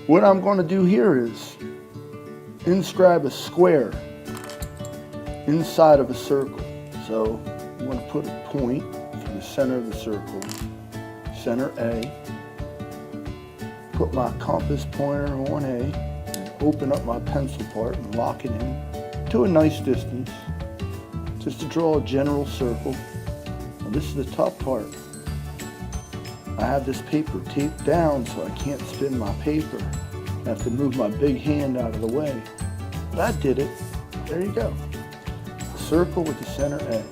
what I'm going to do here is inscribe a square inside of a circle. So I'm going to put a point for the center of the circle, center A, put my compass pointer on A, and open up my pencil part and lock it in to a nice distance, just to draw a general circle. Now this is the tough part. I have this paper taped down so I can't spin my paper. I have to move my big hand out of the way. But I did it. There you go. A circle with the center A.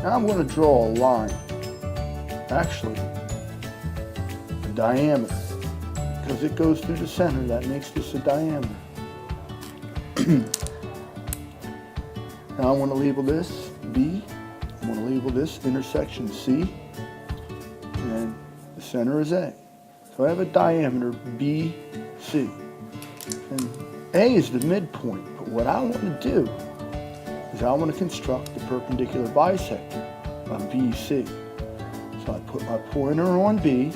Now I'm going to draw a line. Actually, a diameter. Because it goes through the center, that makes this a diameter. Now I want to label this B. I want to label this intersection C. And the center is A. So I have a diameter BC. And A is the midpoint. But what I want to do is I want to construct the perpendicular bisector of BC. So I put my pointer on B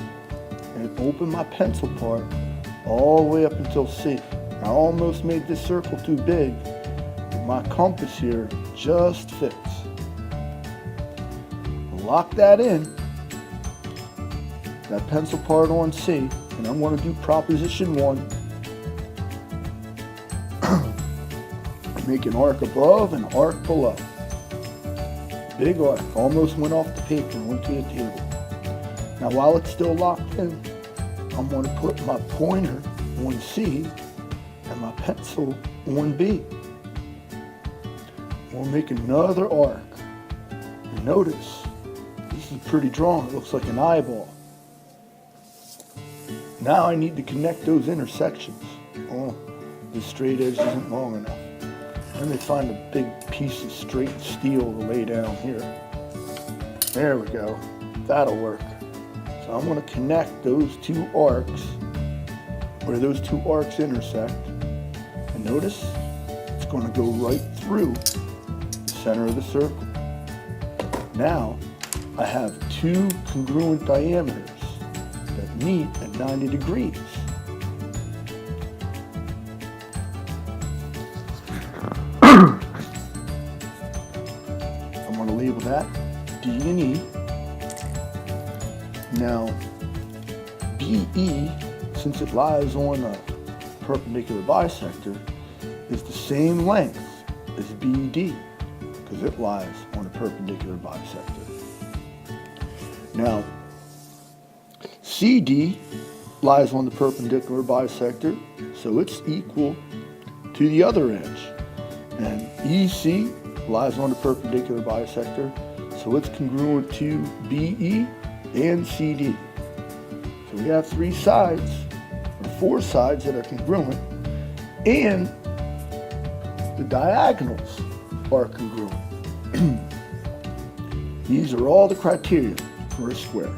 and open my pencil part all the way up until C. I almost made this circle too big, but my compass here just fits. Lock that in, that pencil part on C, and I'm going to do proposition 1. Make an arc above and arc below. Big arc, almost went off the paper and went to the table. Now while it's still locked in, I'm going to put my pointer on C and my pencil on B. We'll make another arc. And notice, this is pretty drawn. It looks like an eyeball. Now I need to connect those intersections. Oh, the straight edge isn't long enough. Let me find a big piece of straight steel to lay down here. There we go. That'll work. So I'm going to connect those two arcs where those two arcs intersect. And notice it's going to go right through the center of the circle. Now I have two congruent diameters that meet at 90 degrees. I'm going to label that D and E. Now, BE, since it lies on a perpendicular bisector, is the same length as BD, because it lies on a perpendicular bisector. Now, CD lies on the perpendicular bisector, so it's equal to the other edge. And EC lies on the perpendicular bisector, so it's congruent to BE and CD. So we have 3 sides, or 4 sides that are congruent, and the diagonals are congruent. These are all the criteria for a square.